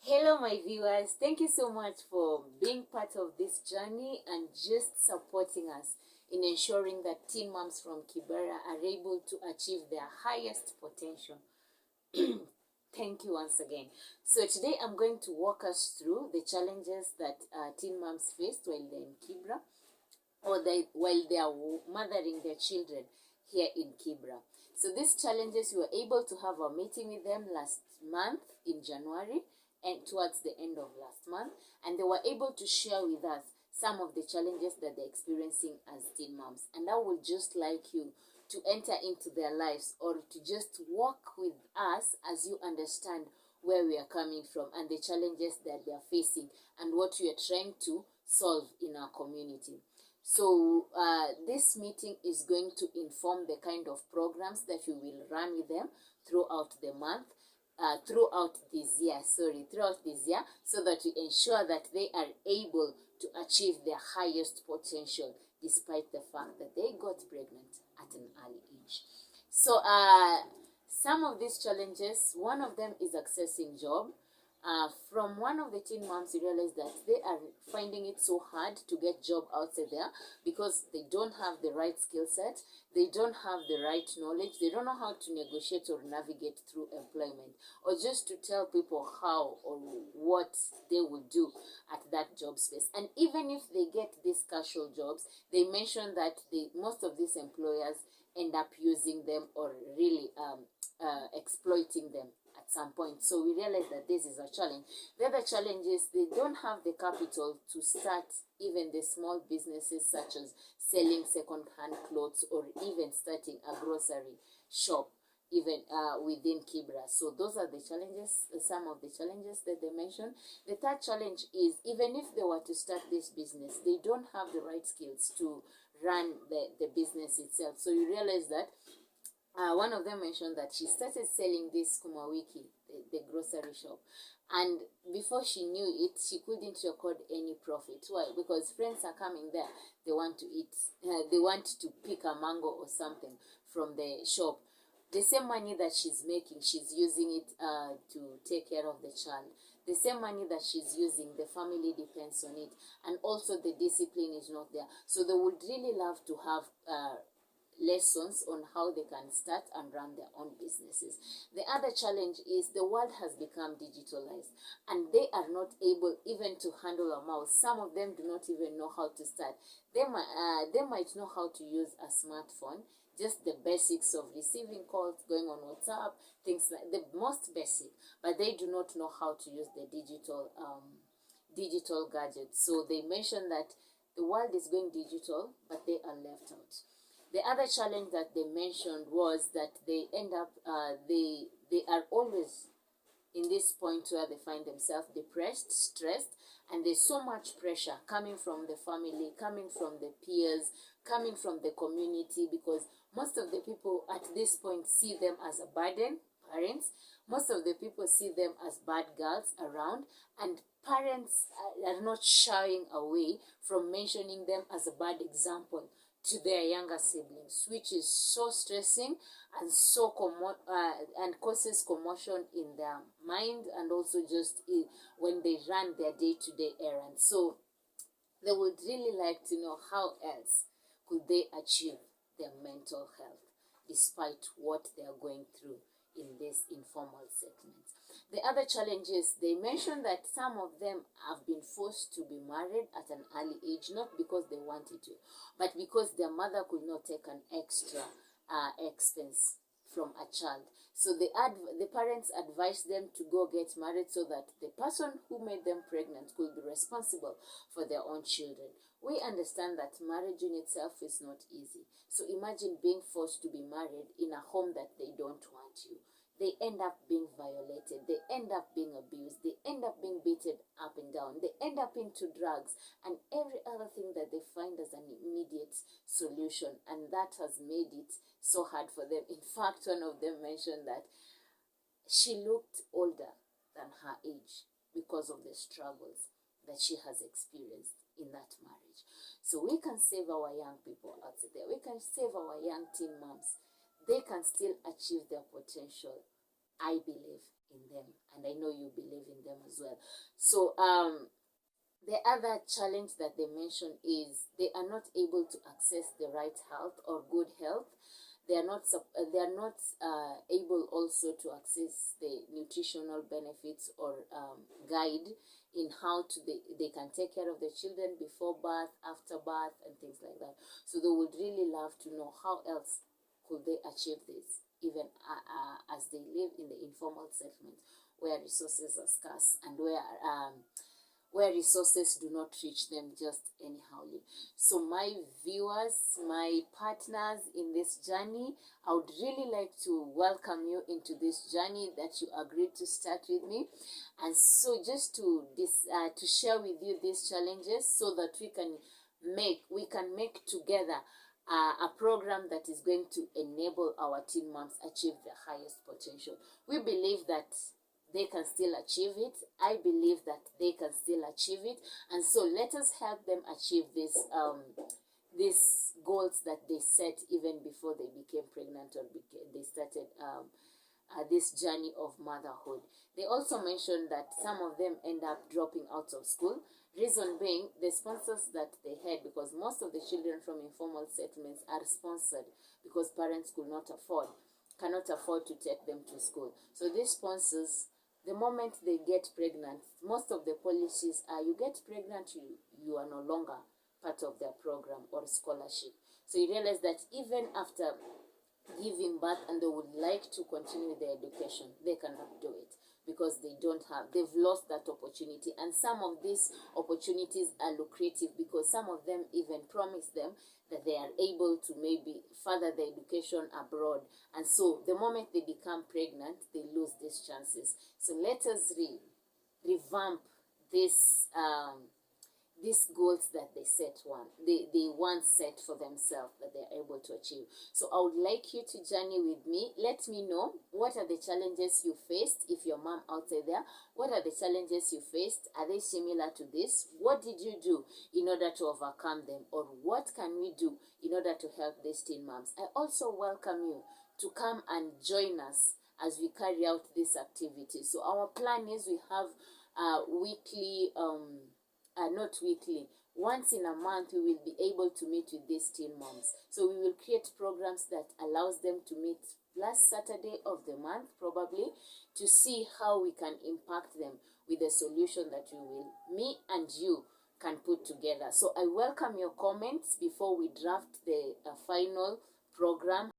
Hello, my viewers. Thank you so much for being part of this journey and just supporting us in ensuring that teen moms from Kibera are able to achieve their highest potential. Thank you once again. So today I'm going to walk us through the challenges that teen moms faced while they're in Kibera while they are mothering their children here in Kibera. So these challenges, we were able to have a meeting with them last month in January and towards the end of last month, and they were able to share with us some of the challenges that they're experiencing as teen moms. And I would just like you to enter into their lives or to just walk with us as you understand where we are coming from and the challenges that they are facing and what we are trying to solve in our community. So this meeting is going to inform the kind of programs that we will run with them throughout the month, throughout this year, so that we ensure that they are able to achieve their highest potential despite the fact that they got pregnant at an early age. So some of these challenges, one of them is accessing job. From one of the teen moms, you realize that they are finding it so hard to get job outside there because they don't have the right skill set, they don't have the right knowledge, they don't know how to negotiate or navigate through employment, or just to tell people how or what they will do at that job space. And even if they get these casual jobs, they mention that most of these employers end up using them or really exploiting them at some point. So we realize that this is a challenge. The other challenge is they don't have the capital to start even the small businesses such as selling second-hand clothes or even starting a grocery shop even within Kibera. So those are the challenges, some of the challenges that they mentioned. The third challenge is even if they were to start this business, they don't have the right skills to run the business itself. So you realize that one of them mentioned that she started selling this kumawiki, the grocery shop, and before she knew it, she couldn't record any profit. Why? Because friends are coming there, they want to eat, they want to pick a mango or something from the shop. The same money that she's making, she's using it to take care of the child. The same money that she's using, the family depends on it, and also the discipline is not there. So they would really love to have lessons on how they can start and run their own businesses. The other challenge is the world has become digitalized and they are not able even to handle a mouse. Some of them do not even know how to start. They might know how to use a smartphone, just the basics of receiving calls, going on WhatsApp, things like the most basic, but they do not know how to use the digital gadgets. So they mentioned that the world is going digital, but they are left out. The other challenge that they mentioned was that they end up, they are always in this point where they find themselves depressed, stressed, and there's so much pressure coming from the family, coming from the peers, coming from the community, because most of the people at this point see them as a burden, parents. Most of the people see them as bad girls around, and parents are not shying away from mentioning them as a bad example to their younger siblings, which is so stressing and and causes commotion in their mind, and also just when they run their day-to-day errands. So they would really like to know how else could they achieve their mental health despite what they are going through in this informal segment. The other challenges, they mentioned that some of them have been forced to be married at an early age, not because they wanted to, but because their mother could not take an extra expense from a child. So the parents advised them to go get married so that the person who made them pregnant could be responsible for their own children. We understand that marriage in itself is not easy. So imagine being forced to be married in a home that they don't want you. They end up being violated, they end up being abused, they end up being beaten up and down, they end up into drugs and every other thing that they find as an immediate solution, and that has made it so hard for them. In fact, one of them mentioned that she looked older than her age because of the struggles that she has experienced in that marriage. So we can save our young people out there, we can save our young teen moms. They can still achieve their potential. I believe in them, and I know you believe in them as as well. So the other challenge that they mention is they are not able to access the right health or good health. They are not able also to access the nutritional benefits or guide in how they can take care of the children before birth, after birth, and things like that. So they would really love to know how else could they achieve this, even as they live in the informal settlement where resources are scarce and where resources do not reach them just anyhowly. So my viewers, my partners in this journey, I would really like to welcome you into this journey that you agreed to start with me. And so just to share with you these challenges so that we can make together a program that is going to enable our teen moms achieve their highest potential. We believe that they can still achieve it. I believe that they can still achieve it, and so let us help them achieve these goals that they set even before they became pregnant or they started this journey of motherhood. They also mentioned that some of them end up dropping out of school. Reason being the sponsors that they had, because most of the children from informal settlements are sponsored because parents cannot afford to take them to school. So these sponsors, the moment they get pregnant, most of the policies are you get pregnant, you are no longer part of their program or scholarship. So you realize that even after giving birth and they would like to continue their education, they cannot do it because they've lost that opportunity. And some of these opportunities are lucrative because some of them even promise them that they are able to maybe further their education abroad. And so the moment they become pregnant, they lose these chances. So let us revamp this these goals that they once set for themselves that they're able to achieve. So I would like you to journey with me. Let me know what are the challenges you faced. If your mom out there, what are the challenges you faced? Are they similar to this? What did you do in order to overcome them? Or what can we do in order to help these teen moms? I also welcome you to come and join us as we carry out this activity. So our plan is we have weekly not weekly, once in a month we will be able to meet with these teen moms. So we will create programs that allows them to meet last Saturday of the month probably, to see how we can impact them with a solution that me and you can put together. So I welcome your comments before we draft the final program,